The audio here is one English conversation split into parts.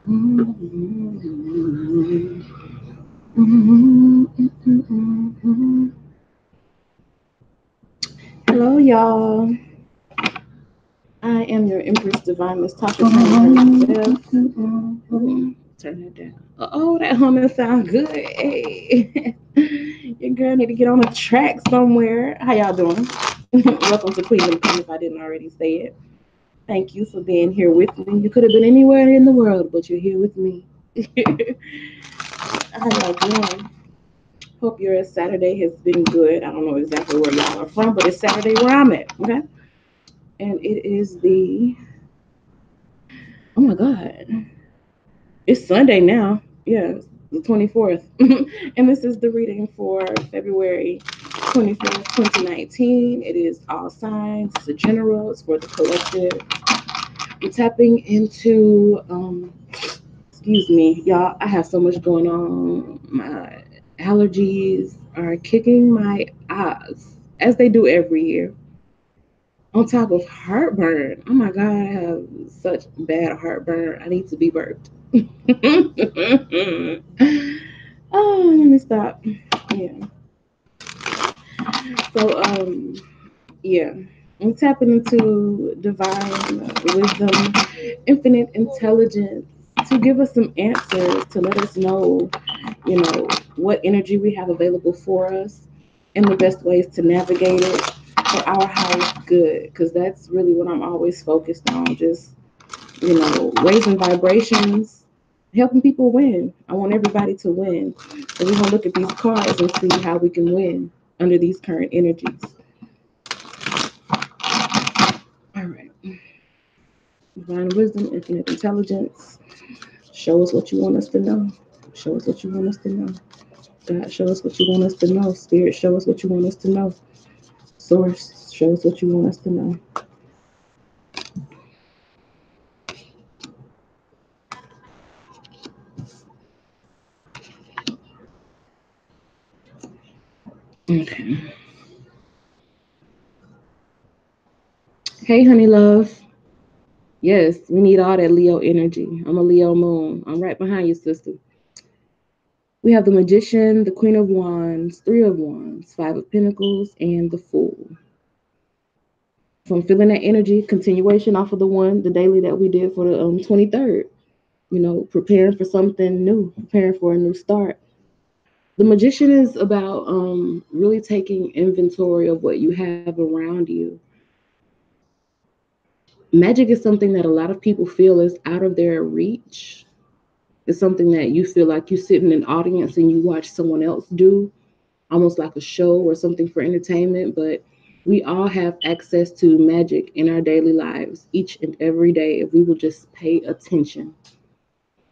Hello, y'all. I am your Empress Divine Miss Tasha herself. Turn that down. Oh, that humming sound good. Hey, your girl need to get on a track somewhere. How y'all doing? Welcome to Queen of Pen if I didn't already say it. Thank you for being here with me. You could have been anywhere in the world, but you're here with me. How y'all doing? Hope your Saturday has been good. I don't know exactly where y'all are from, but it's Saturday where I'm at. Okay, and it is the oh my god, it's Sunday now. Yeah, the 24th, and this is the reading for February 24th, 2019. It is all signs. It's a general. It's for the collective. We're tapping into excuse me, y'all. I have so much going on. My allergies are kicking my ass, as they do every year. On top of heartburn. Oh my God, I have such bad heartburn. I need to be burped. Oh, let me stop. Yeah. So, yeah. I'm tapping into divine wisdom, infinite intelligence to give us some answers, to let us know, what energy we have available for us and the best ways to navigate it for our highest good. Because that's really what I'm always focused on, just, raising vibrations, helping people win. I want everybody to win. So we're going to look at these cards and see how we can win under these current energies. All right. Divine wisdom, infinite intelligence. Show us what you want us to know. Show us what you want us to know. God, show us what you want us to know. Spirit, show us what you want us to know. Source, show us what you want us to know. Okay. Hey, honey love. Yes, we need all that Leo energy. I'm a Leo moon. I'm right behind you, sister. We have the Magician, the Queen of Wands, Three of Wands, Five of Pentacles, and the Fool. So I'm feeling that energy, continuation off of the daily that we did for the 23rd. Preparing for something new, preparing for a new start. The Magician is about really taking inventory of what you have around you. Magic is something that a lot of people feel is out of their reach. It's something that you feel like you sit in an audience and you watch someone else do, almost like a show or something for entertainment. But we all have access to magic in our daily lives each and every day if we will just pay attention.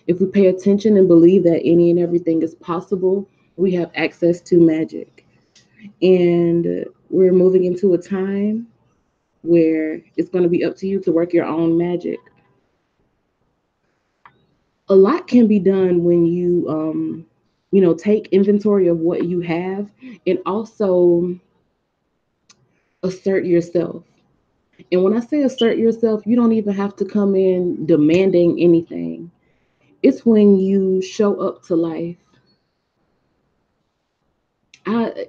If we pay attention and believe that any and everything is possible, we have access to magic. And we're moving into a time where it's going to be up to you to work your own magic. A lot can be done when you take inventory of what you have and also assert yourself. And when I say assert yourself, you don't even have to come in demanding anything. It's when you show up to life.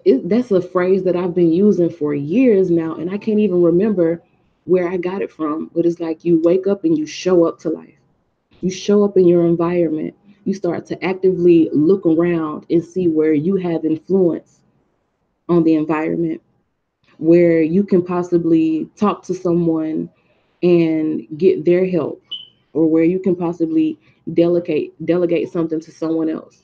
That's a phrase that I've been using for years now, and I can't even remember where I got it from. But it's like you wake up and you show up to life. You show up in your environment. You start to actively look around and see where you have influence on the environment, where you can possibly talk to someone and get their help, or where you can possibly delegate something to someone else.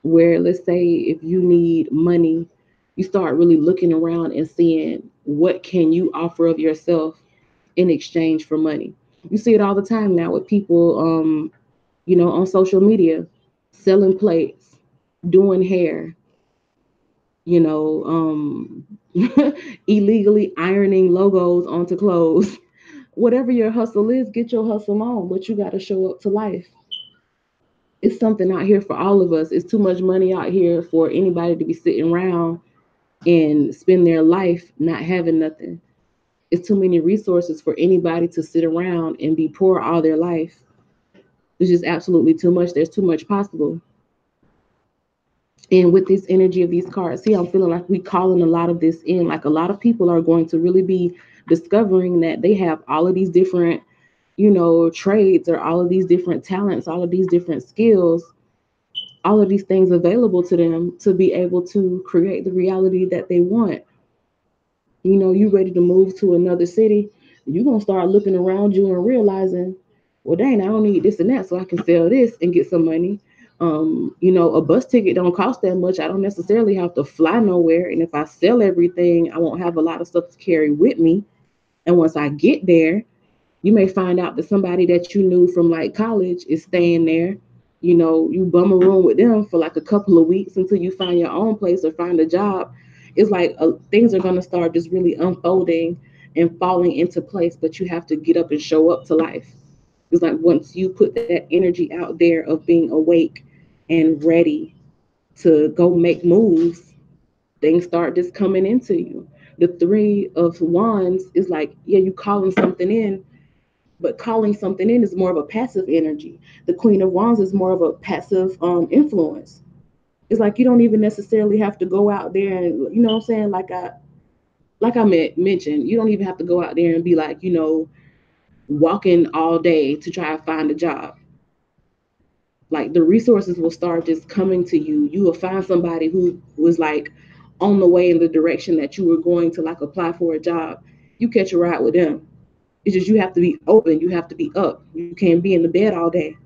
Where, let's say, if you need money, you start really looking around and seeing what can you offer of yourself in exchange for money. You see it all the time now with people, on social media, selling plates, doing hair, you know, illegally ironing logos onto clothes. Whatever your hustle is, get your hustle on, but you got to show up to life. It's something out here for all of us. It's too much money out here for anybody to be sitting around and spend their life not having nothing. It's too many resources for anybody to sit around and be poor all their life. It's just absolutely too much. There's too much possible. And with this energy of these cards, see, I'm feeling like we calling a lot of this in. Like a lot of people are going to really be discovering that they have all of these different, trades, or all of these different talents, all of these different skills, all of these things available to them to be able to create the reality that they want. You ready to move to another city, you're gonna start looking around you and realizing, well, dang, I don't need this and that, so I can sell this and get some money. A bus ticket don't cost that much. I don't necessarily have to fly nowhere. And if I sell everything, I won't have a lot of stuff to carry with me. And once I get there, you may find out that somebody that you knew from like college is staying there. You bum a room with them for like a couple of weeks until you find your own place or find a job. It's like things are going to start just really unfolding and falling into place, but you have to get up and show up to life. It's like once you put that energy out there of being awake and ready to go make moves, things start just coming into you. The Three of Wands is like, yeah, you calling something in, but calling something in is more of a passive energy. The Queen of Wands is more of a passive influence. It's like you don't even necessarily have to go out there and, you know what I'm saying? Like I mentioned, you don't even have to go out there and be like, walking all day to try to find a job. Like the resources will start just coming to you. You will find somebody who was like on the way in the direction that you were going to like apply for a job. You catch a ride with them. It's just you have to be open. You have to be up. You can't be in the bed all day.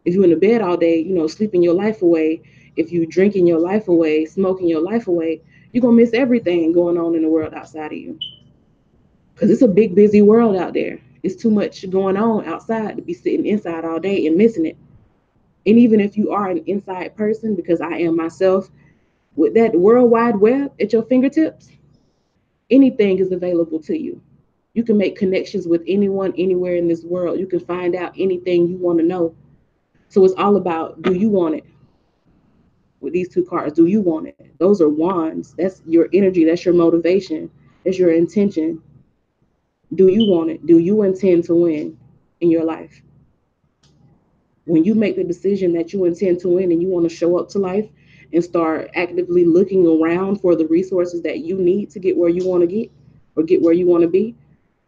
If you're in the bed all day, sleeping your life away, if you drinking your life away, smoking your life away, you're gonna miss everything going on in the world outside of you. Because it's a big, busy world out there. It's too much going on outside to be sitting inside all day and missing it. And even if you are an inside person, because I am myself, with that world wide web at your fingertips, anything is available to you. You can make connections with anyone, anywhere in this world. You can find out anything you want to know. So it's all about, do you want it? With these two cards, do you want it? Those are wands. That's your energy. That's your motivation. That's your intention. Do you want it? Do you intend to win in your life? When you make the decision that you intend to win and you want to show up to life and start actively looking around for the resources that you need to get where you want to get or get where you want to be,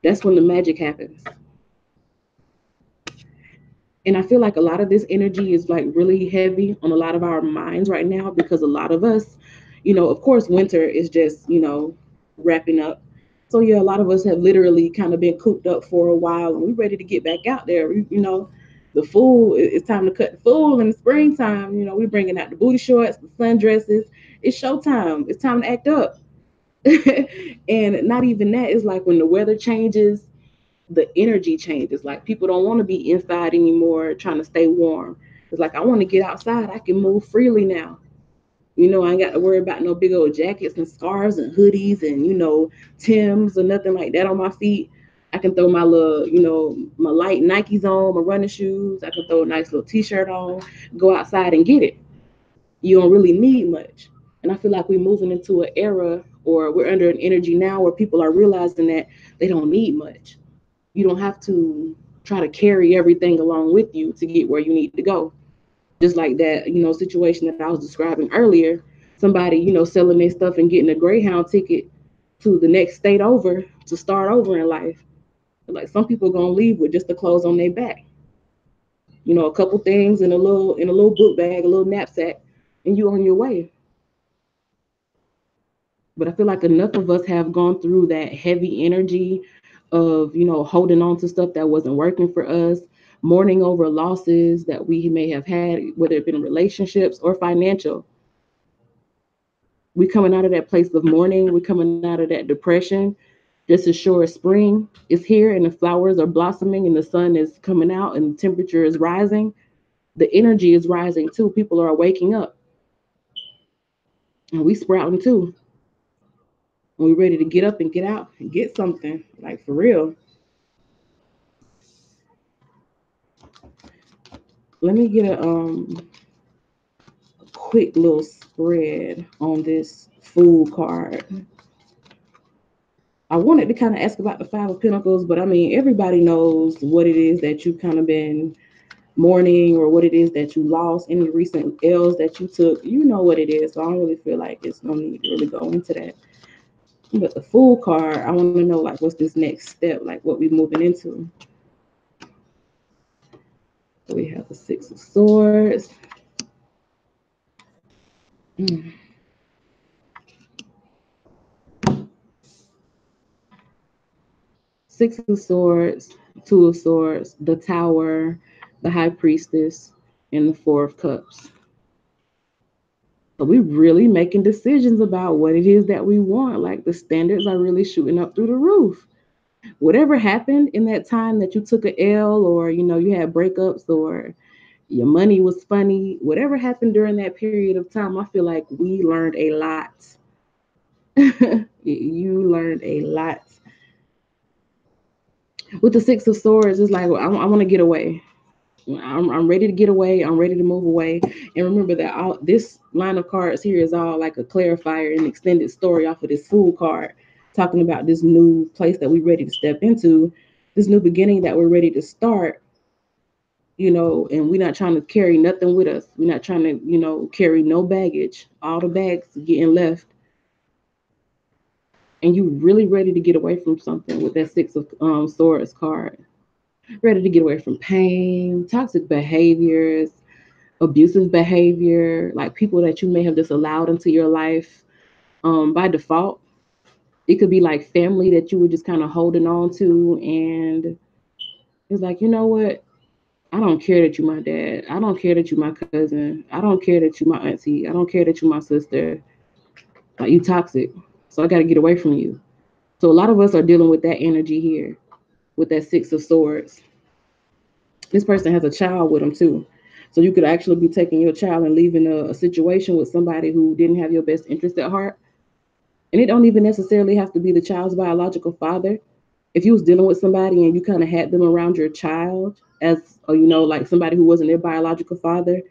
that's when the magic happens. And I feel like a lot of this energy is like really heavy on a lot of our minds right now because a lot of us, of course, winter is just, wrapping up. So, yeah, a lot of us have literally kind of been cooped up for a while and we're ready to get back out there. The fool, it's time to cut the fool in the springtime. We're bringing out the booty shorts, the sundresses. It's showtime. It's time to act up. And not even that, it's like when the weather changes, the energy changes. Like people don't want to be inside anymore trying to stay warm. It's like I want to get outside. I can move freely now. I ain't got to worry about no big old jackets and scarves and hoodies and Tims or nothing like that on my feet. I can throw my little, my light Nikes on, my running shoes. I can throw a nice little t-shirt on, go outside and get it. You don't really need much. And I feel like we're moving into an era, or we're under an energy now where people are realizing that they don't need much. You don't have to try to carry everything along with you to get where you need to go. Just like that, situation that I was describing earlier. Somebody, selling their stuff and getting a Greyhound ticket to the next state over to start over in life. Like some people gonna leave with just the clothes on their back. A couple things in a little book bag, a little knapsack, and you on your way. But I feel like enough of us have gone through that heavy energy of, holding on to stuff that wasn't working for us, mourning over losses that we may have had, whether it been relationships or financial. We coming out of that place of mourning, we're coming out of that depression. Just as sure as spring is here and the flowers are blossoming and the sun is coming out and the temperature is rising, the energy is rising too. People are waking up and we sprouting too. And we ready to get up and get out and get something, like for real. Let me get a quick little spread on this Fool card. I wanted to kind of ask about the Five of Pentacles, but I mean everybody knows what it is that you've kind of been mourning or what it is that you lost, any recent L's that you took, you know what it is. So I don't really feel like it's no need to really go into that. But the Fool card, I want to know like what's this next step, like what we moving into. So we have the Six of Swords. Mm. Six of Swords, Two of Swords, the Tower, the High Priestess, and the Four of Cups. So we really making decisions about what it is that we want. Like the standards are really shooting up through the roof. Whatever happened in that time that you took a L, or you had breakups, or your money was funny, whatever happened during that period of time, I feel like we learned a lot. You learned a lot. With the Six of Swords, it's like I want to get away. I'm ready to get away. I'm ready to move away. And remember that all this line of cards here is all like a clarifier and extended story off of this Fool card, talking about this new place that we're ready to step into, this new beginning that we're ready to start. And we're not trying to carry nothing with us. We're not trying to, carry no baggage. All the bags getting left, and you really ready to get away from something with that Six of Swords card. Ready to get away from pain, toxic behaviors, abusive behavior, like people that you may have just allowed into your life by default. It could be like family that you were just kind of holding on to, and it's like, you know what? I don't care that you're my dad. I don't care that you're my cousin. I don't care that you're my auntie. I don't care that you're my sister. Like, you toxic. So I got to get away from you. So a lot of us are dealing with that energy here, with that Six of Swords. This person has a child with them too. So you could actually be taking your child and leaving a situation with somebody who didn't have your best interest at heart. And it don't even necessarily have to be the child's biological father. If you was dealing with somebody and you kind of had them around your child as, like somebody who wasn't their biological father,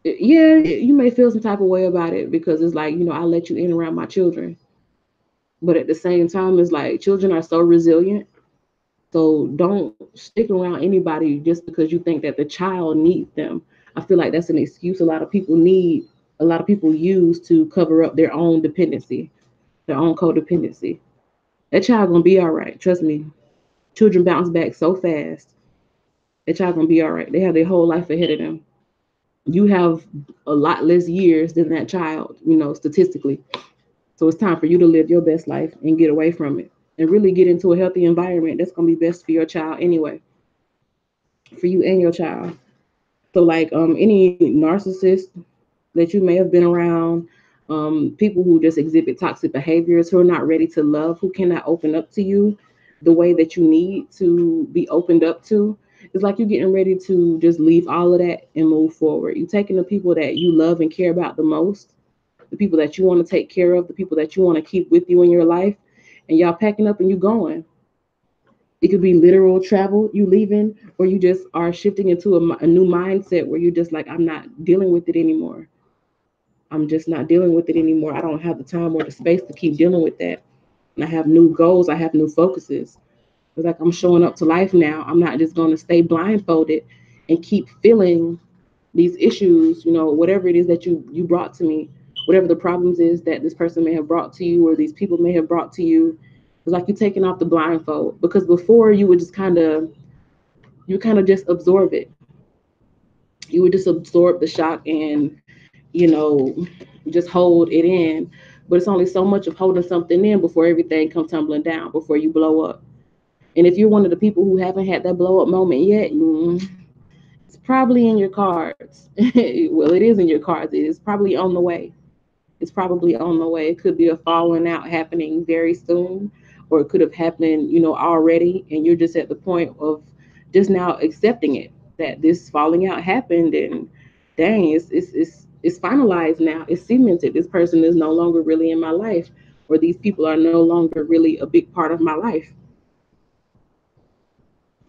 yeah, you may feel some type of way about it because it's like, I let you in around my children. But at the same time, it's like children are so resilient. So don't stick around anybody just because you think that the child needs them. I feel like that's an excuse a lot of people use to cover up their own dependency, their own codependency. That child gonna be all right. Trust me. Children bounce back so fast. That child gonna be all right. They have their whole life ahead of them. You have a lot less years than that child, statistically. So it's time for you to live your best life and get away from it and really get into a healthy environment that's gonna be best for your child anyway, for you and your child. So like any narcissist that you may have been around, people who just exhibit toxic behaviors, who are not ready to love, who cannot open up to you the way that you need to be opened up to. It's like you're getting ready to just leave all of that and move forward. You're taking the people that you love and care about the most, the people that you want to take care of, the people that you want to keep with you in your life, and y'all packing up and you going. It could be literal travel, you leaving, or you just are shifting into a new mindset where you're just like, I'm not dealing with it anymore. I'm just not dealing with it anymore. I don't have the time or the space to keep dealing with that. And I have new goals. I have new focuses. It's like I'm showing up to life now. I'm not just going to stay blindfolded and keep feeling these issues, whatever it is that you brought to me, whatever the problems is that this person may have brought to you or these people may have brought to you. It's like you're taking off the blindfold, because before you kind of just absorb it. You would just absorb the shock and just hold it in. But it's only so much of holding something in before everything comes tumbling down, before you blow up. And if you're one of the people who haven't had that blow up moment yet, it's probably in your cards. Well, it is in your cards. It is probably on the way. It's probably on the way. It could be a falling out happening very soon, or it could have happened, already, and you're just at the point of just now accepting it, that this falling out happened, and dang, it's finalized now. It's cemented. This person is no longer really in my life, or these people are no longer really a big part of my life.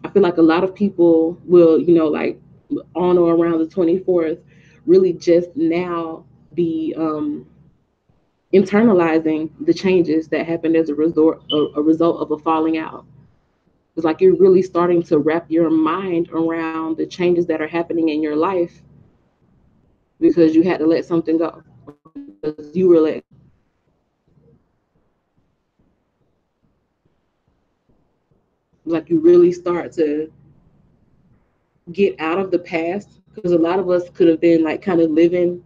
I feel like a lot of people will, like on or around the 24th, really just now be internalizing the changes that happened as a result of a falling out. It's like you're really starting to wrap your mind around the changes that are happening in your life because you had to let something go or because you were let go. Like you really start to get out of the past because a lot of us could have been like kind of living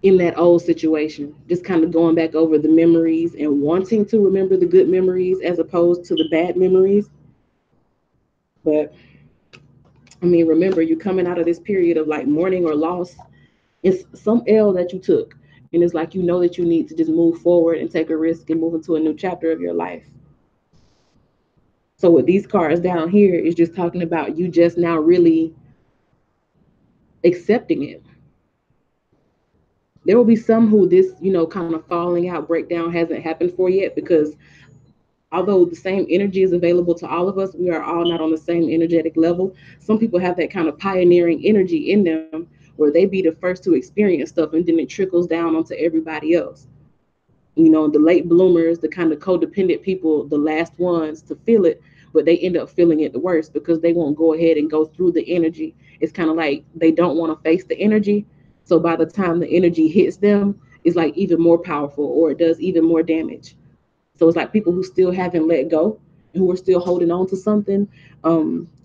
in that old situation, just kind of going back over the memories and wanting to remember the good memories as opposed to the bad memories. But I mean, remember, you're coming out of this period of like mourning or loss. It's some L that you took. And it's like you know that you need to just move forward and take a risk and move into a new chapter of your life. So with these cards down here is just talking about you just now really accepting it. There will be some who this, kind of falling out, breakdown hasn't happened for yet because although the same energy is available to all of us, we are all not on the same energetic level. Some people have that kind of pioneering energy in them where they be the first to experience stuff and then it trickles down onto everybody else. The late bloomers, the kind of codependent people, the last ones to feel it, but they end up feeling it the worst because they won't go ahead and go through the energy. It's kind of like they don't want to face the energy. So by the time the energy hits them, it's like even more powerful or it does even more damage. So it's like people who still haven't let go and who are still holding on to something.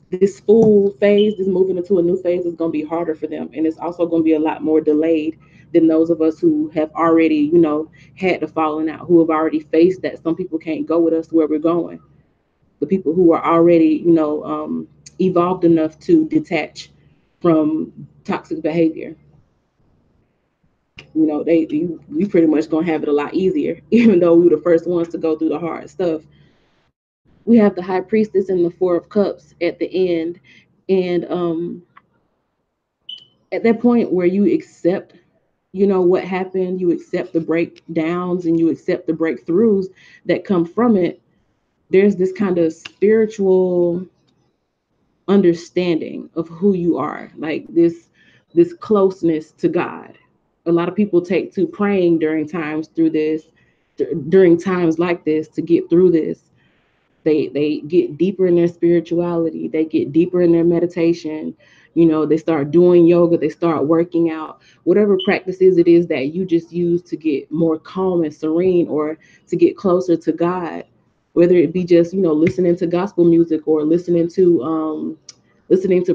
This full phase, this moving into a new phase is going to be harder for them. And it's also going to be a lot more delayed than those of us who have already, had the falling out, who have already faced that some people can't go with us where we're going. The people who are already, evolved enough to detach from toxic behavior. We pretty much gonna have it a lot easier, even though we were the first ones to go through the hard stuff. We have the high priestess and the four of cups at the end, and at that point where you accept, what happened, you accept the breakdowns and you accept the breakthroughs that come from it. There's this kind of spiritual understanding of who you are, like this closeness to God. A lot of people take to praying during times like this to get through this. They get deeper in their spirituality, they get deeper in their meditation. They start doing yoga, they start working out, whatever practices it is that you just use to get more calm and serene or to get closer to God, whether it be just listening to gospel music or listening to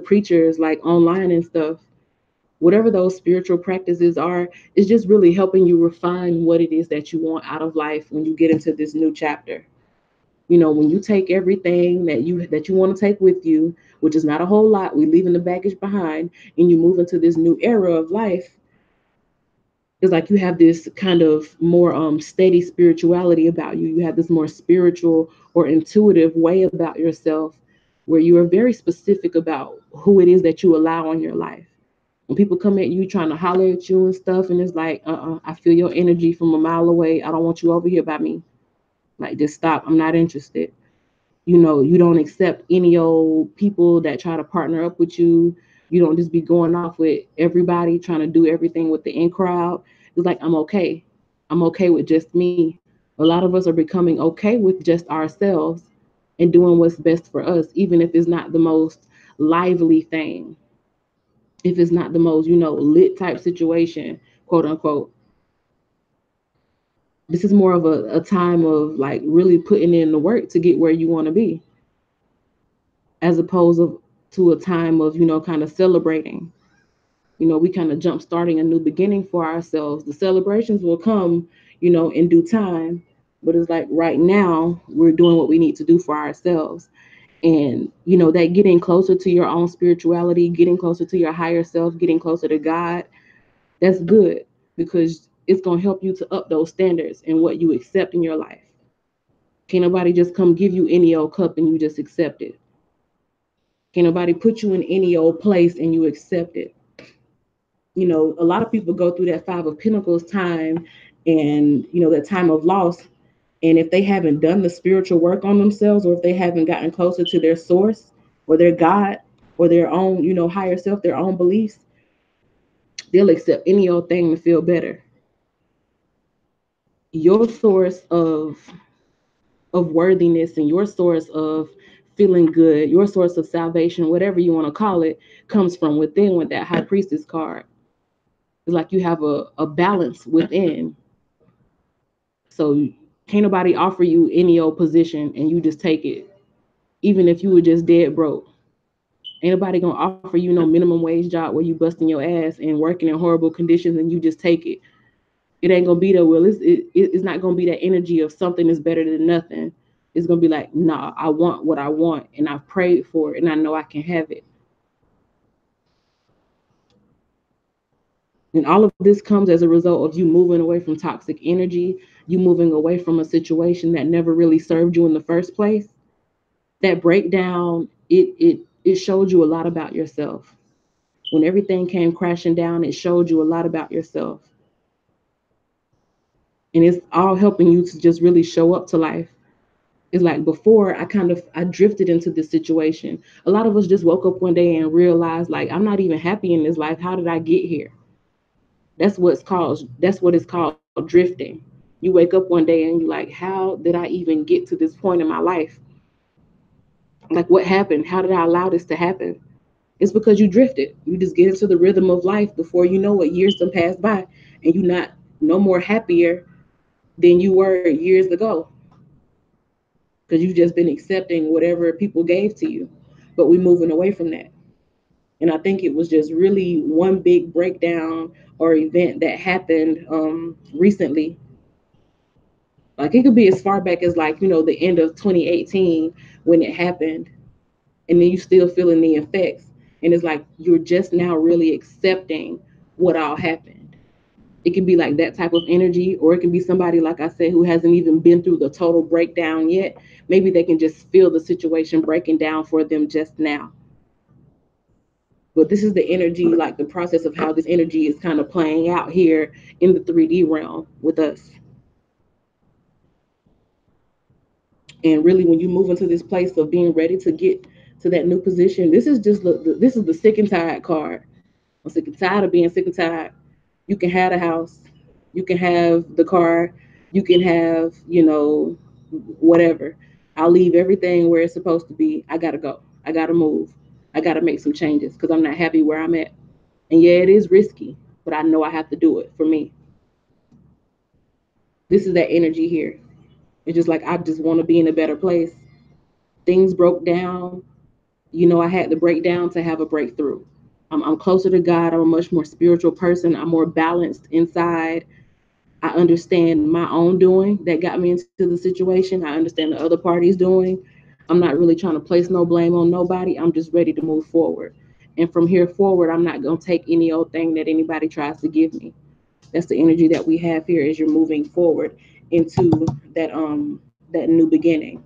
preachers like online and stuff. Whatever those spiritual practices are, it's just really helping you refine what it is that you want out of life when you get into this new chapter. When you take everything that you want to take with you, which is not a whole lot, we leaving the baggage behind, and you move into this new era of life. It's like you have this kind of more steady spirituality about you. You have this more spiritual or intuitive way about yourself, where you are very specific about who it is that you allow in your life. When people come at you trying to holler at you and stuff, and it's like, I feel your energy from a mile away. I don't want you over here by me. Like, just stop. I'm not interested. You don't accept any old people that try to partner up with you. You don't just be going off with everybody trying to do everything with the in crowd. It's like, I'm okay. I'm okay with just me. A lot of us are becoming okay with just ourselves and doing what's best for us, even if it's not the most lively thing, if it's not the most, lit type situation, quote unquote. This is more of a time of like really putting in the work to get where you want to be, as opposed to a time of, kind of celebrating. We kind of jump starting a new beginning for ourselves. The celebrations will come, in due time. But it's like right now we're doing what we need to do for ourselves. And, that getting closer to your own spirituality, getting closer to your higher self, getting closer to God, that's good because it's going to help you to up those standards and what you accept in your life. Can't nobody just come give you any old cup and you just accept it. Can't nobody put you in any old place and you accept it. A lot of people go through that Five of Pentacles time and, that time of loss. And if they haven't done the spiritual work on themselves, or if they haven't gotten closer to their source or their God or their own, higher self, their own beliefs, they'll accept any old thing to feel better. Your source of of worthiness and your source of feeling good, your source of salvation, whatever you want to call it, comes from within with that high priestess card. It's like you have a balance within. So can't nobody offer you any old position and you just take it, even if you were just dead broke. Ain't nobody gonna offer you no minimum wage job where you busting your ass and working in horrible conditions and you just take it. It ain't gonna be that well. It's not gonna be that energy of something is better than nothing. It's gonna be like, nah, I want what I want and I've prayed for it and I know I can have it. And all of this comes as a result of you moving away from toxic energy, you moving away from a situation that never really served you in the first place. That breakdown, it showed you a lot about yourself. When everything came crashing down, it showed you a lot about yourself. And it's all helping you to just really show up to life. It's like before I drifted into this situation. A lot of us just woke up one day and realized like I'm not even happy in this life. How did I get here? That's what it's called drifting. You wake up one day and you're like, how did I even get to this point in my life? Like what happened? How did I allow this to happen? It's because you drifted. You just get into the rhythm of life before you know it, years done passed by and you're not no more happier than you were years ago because you've just been accepting whatever people gave to you. But we're moving away from that. And I think it was just really one big breakdown or event that happened recently. Like it could be as far back as like, the end of 2018 when it happened. And then you still feeling the effects. And it's like you're just now really accepting what all happened. It can be like that type of energy, or it can be somebody, like I said, who hasn't even been through the total breakdown yet. Maybe they can just feel the situation breaking down for them just now. But this is the energy, like the process of how this energy is kind of playing out here in the 3D realm with us. And really, when you move into this place of being ready to get to that new position, this is the sick and tired card. I'm sick and tired of being sick and tired. You can have the house, you can have the car, you can have, whatever. I'll leave everything where it's supposed to be. I gotta go. I gotta move. I gotta make some changes because I'm not happy where I'm at. And yeah, it is risky, but I know I have to do it for me. This is that energy here. It's just like I just want to be in a better place. Things broke down. I had to break down to have a breakthrough. I'm closer to God. I'm a much more spiritual person. I'm more balanced inside. I understand my own doing that got me into the situation. I understand the other party's doing. I'm not really trying to place no blame on nobody. I'm just ready to move forward. And from here forward, I'm not going to take any old thing that anybody tries to give me. That's the energy that we have here as you're moving forward into that new beginning.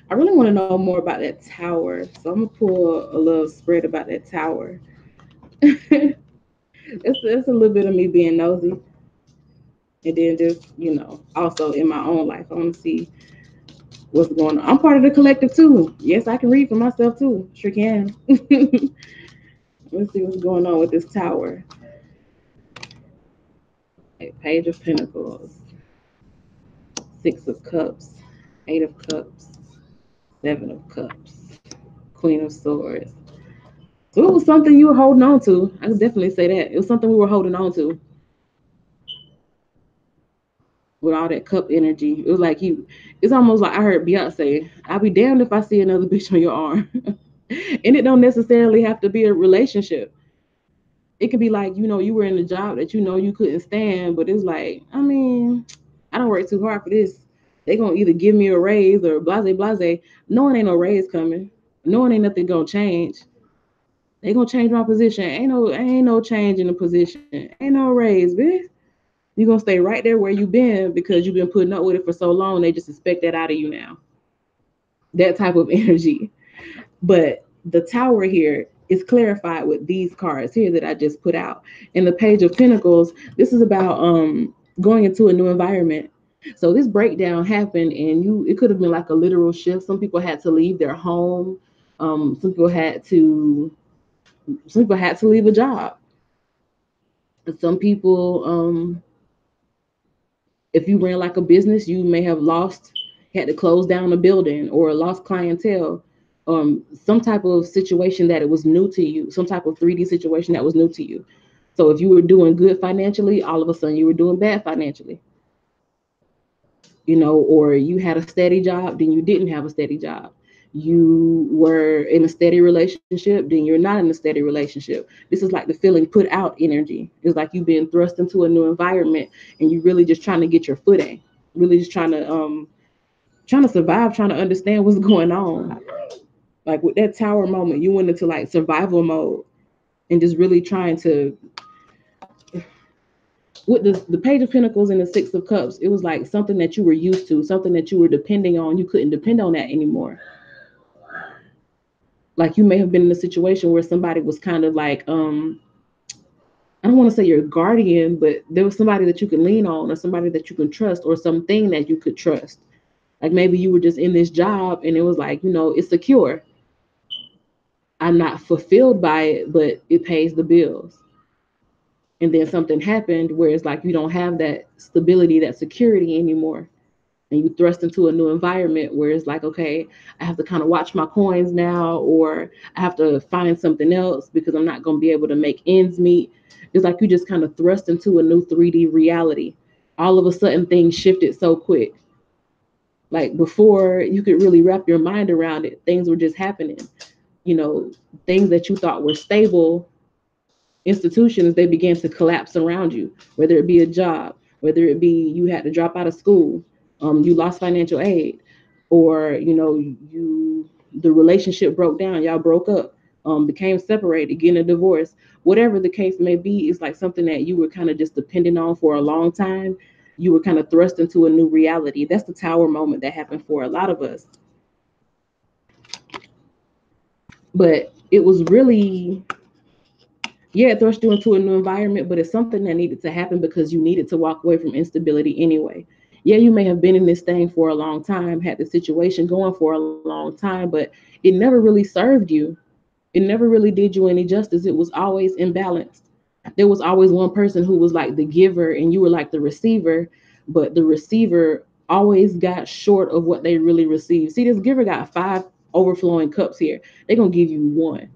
I really want to know more about that tower. So I'm gonna pull a little spread about that tower. It's a little bit of me being nosy. And then just, also in my own life, I want to see what's going on. I'm part of the collective too. Yes, I can read for myself too. Sure can. Let's see what's going on with this tower. Okay, Page of Pentacles, Six of Cups, Eight of Cups, Seven of Cups, Queen of Swords. So it was something you were holding on to. I can definitely say that. It was something we were holding on to with all that cup energy. It was like it's almost like I heard Beyonce, I'll be damned if I see another bitch on your arm. And it don't necessarily have to be a relationship. It could be like, you were in a job that you couldn't stand, but it's like, I mean, I don't work too hard for this. They gonna either give me a raise or blase blase. Knowing ain't no raise coming. Knowing ain't nothing gonna change. They gonna change my position. Ain't no change in the position. Ain't no raise, bitch. You gonna stay right there where you been because you've been putting up with it for so long. They just expect that out of you now. That type of energy. But the tower here is clarified with these cards here that I just put out. And the Page of Pentacles, this is about going into a new environment. So this breakdown happened and it could have been like a literal shift. Some people had to leave their home. Some people had to Some people had to leave a job. Some people, if you ran like a business, you may have had to close down a building or lost clientele. Some type of situation that it was new to you, some type of 3D situation that was new to you. So if you were doing good financially, all of a sudden you were doing bad financially, or you had a steady job, then you didn't have a steady job. You were in a steady relationship, then you're not in a steady relationship. This is like the feeling put out energy. It's like you've been thrust into a new environment and you really just trying to get your footing, really just trying to survive, trying to understand what's going on. Like with that tower moment, you went into like survival mode and just really trying to, with the Page of Pentacles and the Six of Cups, it was like something that you were used to, something that you were depending on. You couldn't depend on that anymore. Like you may have been in a situation where somebody was kind of like, I don't want to say your guardian, but there was somebody that you can lean on or somebody that you can trust or something that you could trust. Like maybe you were just in this job and it was like, it's secure. I'm not fulfilled by it, but it pays the bills. And then something happened where it's like you don't have that stability, that security anymore. And you thrust into a new environment where it's like, okay, I have to kind of watch my coins now, or I have to find something else because I'm not going to be able to make ends meet. It's like you just kind of thrust into a new 3D reality. All of a sudden, things shifted so quick. Like before, you could really wrap your mind around it. Things were just happening. You know, things that you thought were stable institutions, they began to collapse around you, whether it be a job, whether it be you had to drop out of school, you lost financial aid, or the relationship broke down, y'all broke up, became separated, getting a divorce, whatever the case may be. It's like something that you were kind of just depending on for a long time. You were kind of thrust into a new reality. That's the tower moment that happened for a lot of us. But it was really, yeah, it thrust you into a new environment, but it's something that needed to happen because you needed to walk away from instability anyway. Yeah, you may have been in this thing for a long time, had the situation going for a long time, but it never really served you. It never really did you any justice. It was always imbalanced. There was always one person who was like the giver and you were like the receiver, but the receiver always got short of what they really received. See, this giver got 5 overflowing cups here. They're going to give you one.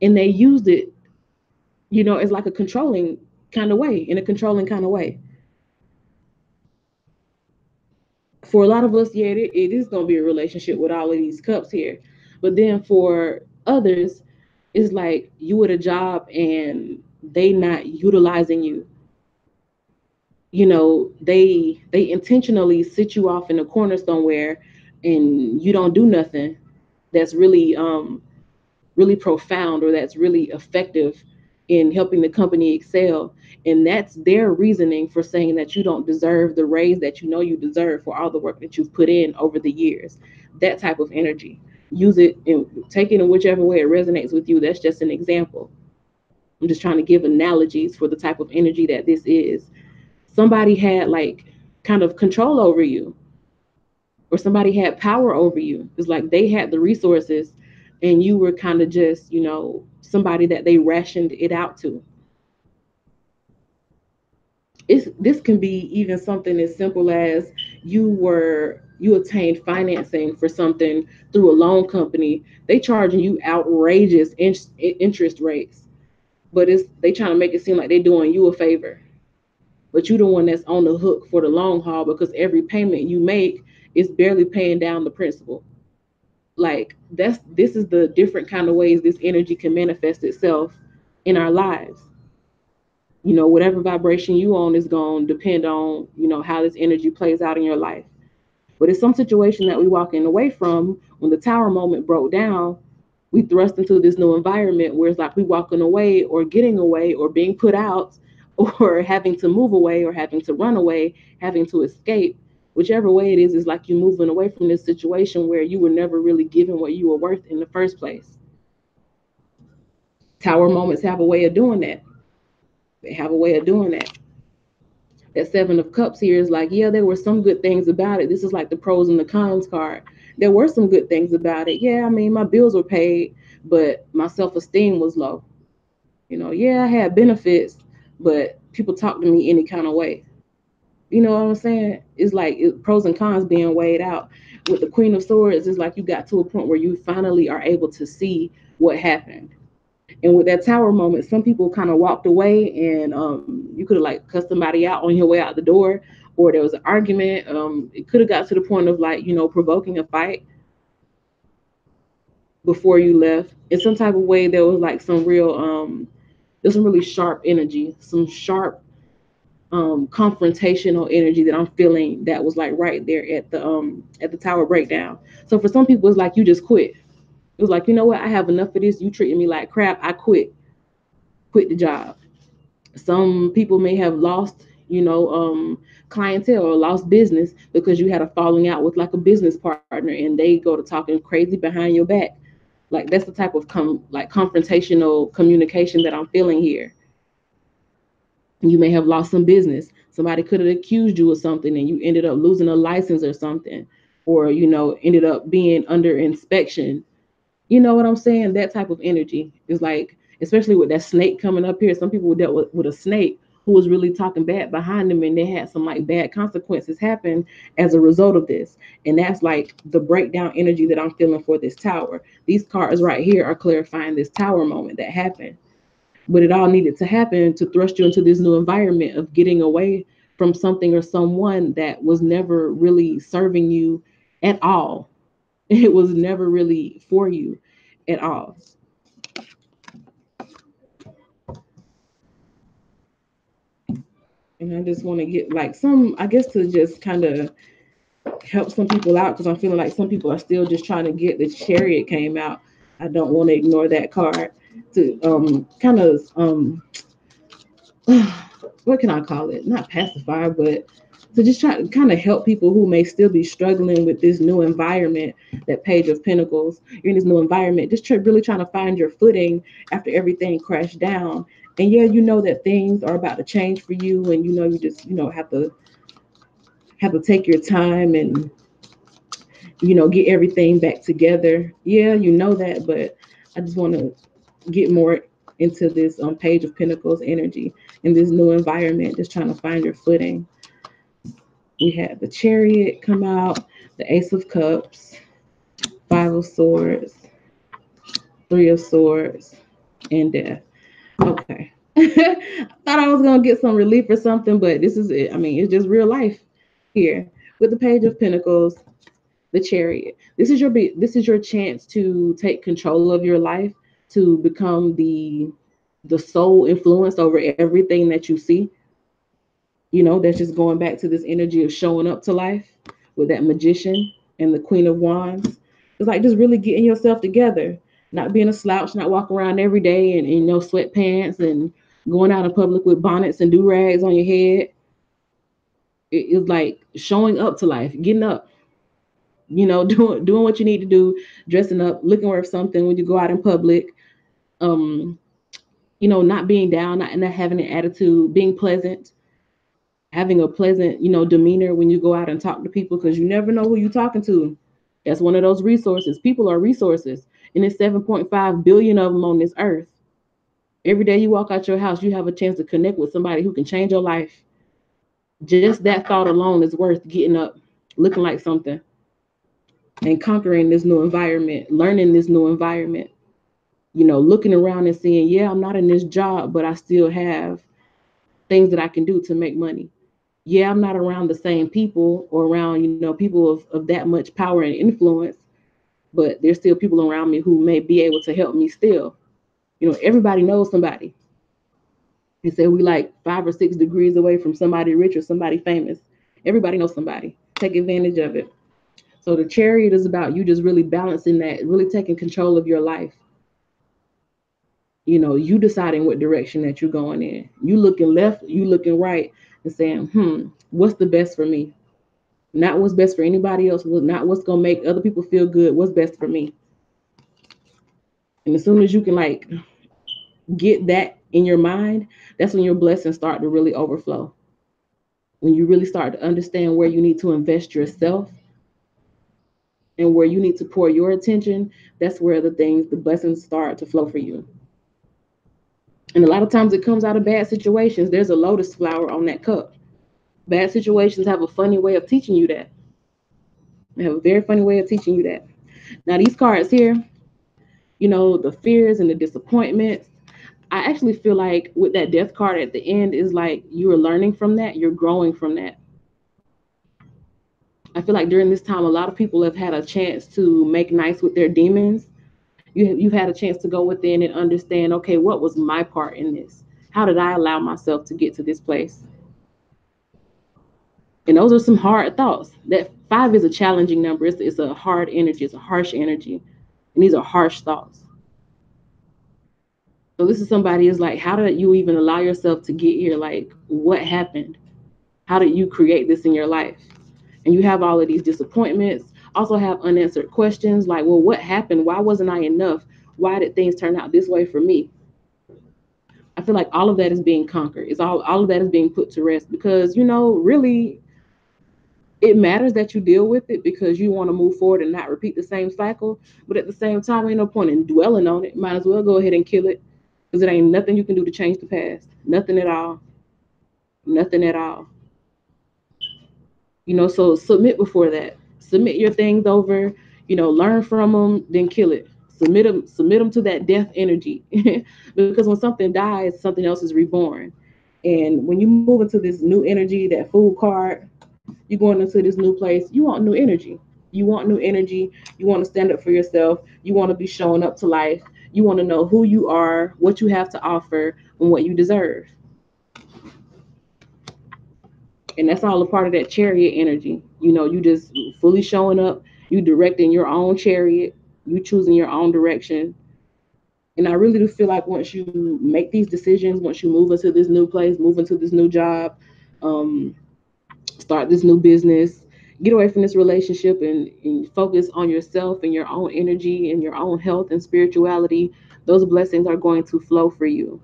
And they used it, it's like a controlling kind of way, in a controlling kind of way. For a lot of us, yeah, it is going to be a relationship with all of these cups here. But then for others, it's like you at a job and they not utilizing you. They intentionally sit you off in a corner somewhere and you don't do nothing that's really profound or that's really effective in helping the company excel. And that's their reasoning for saying that you don't deserve the raise that you know you deserve for all the work that you've put in over the years. That type of energy. Use it and take it in whichever way it resonates with you. That's just an example. I'm just trying to give analogies for the type of energy that this is. Somebody had like kind of control over you, or somebody had power over you. It's like they had the resources and you were kind of just, somebody that they rationed it out to. This can be even something as simple as you obtained financing for something through a loan company. They charging you outrageous interest rates, but they trying to make it seem like they're doing you a favor. But you're the one that's on the hook for the long haul because every payment you make is barely paying down the principal. Like this is the different kind of ways this energy can manifest itself in our lives. Whatever vibration you on is going to depend on how this energy plays out in your life. But it's some situation that we walking away from. When the tower moment broke down, we thrust into this new environment where it's like we walking away or getting away or being put out or having to move away or having to run away, having to escape. Whichever way it is like you moving away from this situation where you were never really given what you were worth in the first place. Tower moments have a way of doing that. They have a way of doing that. That 7 of Cups here is like, yeah, there were some good things about it. This is like the pros and the cons card. There were some good things about it. Yeah, I mean, my bills were paid, but my self-esteem was low. Yeah, I had benefits, but people talk to me any kind of way. You know what I'm saying? It's like pros and cons being weighed out. With the Queen of Swords, it's like you got to a point where you finally are able to see what happened. And with that tower moment, some people kind of walked away, and you could have like cussed somebody out on your way out the door, or there was an argument. It could have got to the point of like provoking a fight before you left. In some type of way, there was like some real there's some really sharp energy, some sharp confrontational energy that I'm feeling that was like right there at the tower breakdown. So for some people, it's like you just quit. It was like, you know what, I have enough of this. You treating me like crap. I quit the job. Some people may have lost, clientele or lost business because you had a falling out with like a business partner, and they go to talking crazy behind your back. Like that's the type of like confrontational communication that I'm feeling here. You may have lost some business. Somebody could have accused you of something and you ended up losing a license or something, or ended up being under inspection. You know what I'm saying? That type of energy is like, especially with that snake coming up here. Some people dealt with a snake who was really talking bad behind them, and they had some like bad consequences happen as a result of this. And that's like the breakdown energy that I'm feeling for this tower. These cards right here are clarifying this tower moment that happened, but it all needed to happen to thrust you into this new environment of getting away from something or someone that was never really serving you at all. It was never really for you at all. And I just want to get like some, I guess, to just kind of help some people out, because I'm feeling like some people are still just trying to get the Chariot came out. I don't want to ignore that card to kind of what can I call it? Not pacify, but to just try to kind of help people who may still be struggling with this new environment. That Page of Pentacles, you're in this new environment, just really trying to find your footing after everything crashed down. And yeah, you know that things are about to change for you, and you just have to take your time and get everything back together. Yeah, you know that, but I just want to get more into this Page of Pentacles energy in this new environment, just trying to find your footing. We had the Chariot come out, the Ace of Cups, Five of Swords, Three of Swords, and Death. Okay. Thought I was gonna get some relief or something, but this is it. I mean, it's just real life here with the Page of Pentacles, the Chariot. This is your chance to take control of your life, to become the sole influence over everything that you see. That's just going back to this energy of showing up to life with that Magician and the Queen of Wands. It's like just really getting yourself together, not being a slouch, not walking around every day in sweatpants and going out in public with bonnets and do rags on your head. It's like showing up to life, getting up, doing what you need to do, dressing up, looking worth something when you go out in public. Um, not being down, not having an attitude, being pleasant, having a pleasant, demeanor when you go out and talk to people, because you never know who you're talking to. That's one of those resources. People are resources, and there's 7.5 billion of them on this earth. Every day you walk out your house, you have a chance to connect with somebody who can change your life. Just that thought alone is worth getting up, looking like something, and conquering this new environment, learning this new environment. Looking around and seeing, yeah, I'm not in this job, but I still have things that I can do to make money. Yeah, I'm not around the same people or around, people of that much power and influence, but there's still people around me who may be able to help me still. Everybody knows somebody. They say we like 5 or 6 degrees away from somebody rich or somebody famous. Everybody knows somebody. Take advantage of it. So the Chariot is about you just really balancing that, really taking control of your life. You deciding what direction that you're going in. You looking left, you looking right, and saying, what's the best for me? Not what's best for anybody else, not what's gonna make other people feel good, what's best for me. And as soon as you can like get that in your mind, that's when your blessings start to really overflow. When you really start to understand where you need to invest yourself, and where you need to pour your attention, that's where the blessings start to flow for you. And a lot of times it comes out of bad situations. There's a lotus flower on that cup. Bad situations have a funny way of teaching you that. They have a very funny way of teaching you that. Now, these cards here, the fears and the disappointments, I actually feel like with that death card at the end is like you are learning from that, you're growing from that. I feel like during this time, a lot of people have had a chance to make nice with their demons. You've had a chance to go within and understand, okay, what was my part in this? How did I allow myself to get to this place? And those are some hard thoughts. That 5 is a challenging number. It's a hard energy. It's a harsh energy. And these are harsh thoughts. So this is somebody is like, how did you even allow yourself to get here? Like, what happened? How did you create this in your life? And you have all of these disappointments. Also have unanswered questions like, well, what happened? Why wasn't I enough? Why did things turn out this way for me? I feel like all of that is being conquered. It's all of that is being put to rest because, really it matters that you deal with it because you want to move forward and not repeat the same cycle. But at the same time, ain't no point in dwelling on it. Might as well go ahead and kill it because it ain't nothing you can do to change the past. Nothing at all. Nothing at all. So submit before that. Submit your things over. Learn from them, then kill it. Submit them to that death energy, because when something dies, something else is reborn. And when you move into this new energy, that Fool card, you're going into this new place. You want new energy. You want new energy. You want to stand up for yourself. You want to be showing up to life. You want to know who you are, what you have to offer, and what you deserve. And that's all a part of that chariot energy. You just fully showing up, you directing your own chariot, you choosing your own direction. And I really do feel like once you make these decisions, once you move into this new place, move into this new job, um, start this new business, get away from this relationship and focus on yourself and your own energy and your own health and spirituality, those blessings are going to flow for you.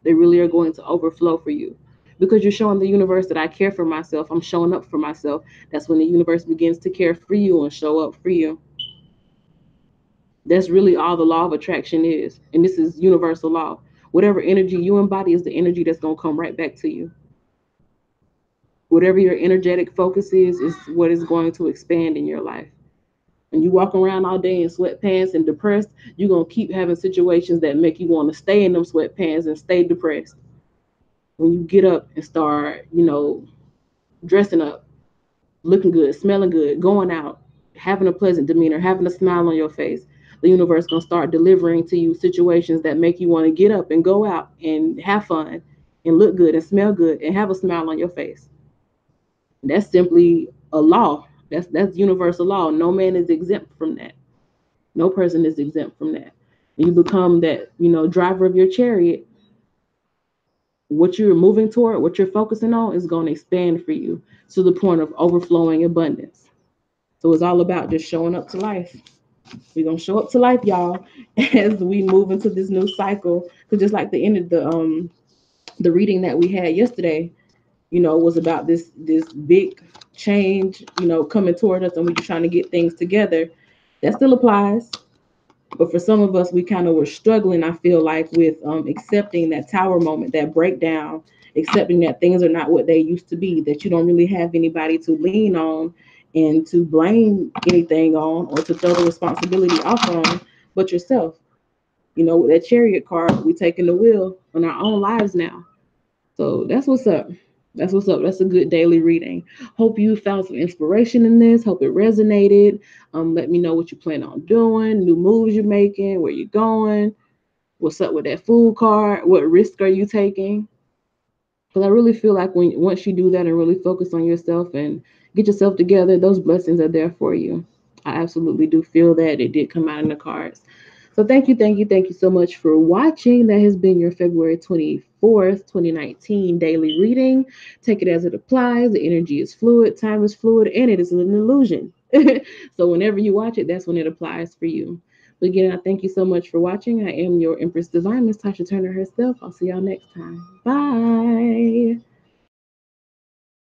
They really are going to overflow for you because you're showing the universe that I care for myself. I'm showing up for myself. That's when the universe begins to care for you and show up for you. That's really all the law of attraction is. And this is universal law. Whatever energy you embody is the energy that's going to come right back to you. Whatever your energetic focus is what is going to expand in your life. And you walk around all day in sweatpants and depressed, you're going to keep having situations that make you want to stay in them sweatpants and stay depressed. When you get up and start, dressing up, looking good, smelling good, going out, having a pleasant demeanor, having a smile on your face, the universe gonna start delivering to you situations that make you want to get up and go out and have fun and look good and smell good and have a smile on your face. And that's simply a law. That's universal law. No man is exempt from that. No person is exempt from that. You become that, driver of your chariot. What you're moving toward, what you're focusing on is going to expand for you to the point of overflowing abundance. So it's all about just showing up to life. We're going to show up to life, y'all, as we move into this new cycle. Because just like the end of the reading that we had yesterday, was about this big change, coming toward us and we're just trying to get things together. That still applies. But for some of us, we kind of were struggling, I feel like, with accepting that tower moment, that breakdown, accepting that things are not what they used to be, that you don't really have anybody to lean on and to blame anything on or to throw the responsibility off on, but yourself. With that chariot card, we taking the wheel on our own lives now. So that's what's up. That's what's up. That's a good daily reading. Hope you found some inspiration in this. Hope it resonated. Let me know what you plan on doing, new moves you're making, where you're going, what's up with that food card, what risk are you taking? Because I really feel like once you do that and really focus on yourself and get yourself together, those blessings are there for you. I absolutely do feel that it did come out in the cards. So thank you so much for watching. That has been your February 24th, 2019 daily reading. Take it as it applies. The energy is fluid, time is fluid, and it is an illusion. So whenever you watch it, that's when it applies for you. But again, I thank you so much for watching. I am your Empress Divine, Miss Tasha Turner herself. I'll see y'all next time. Bye.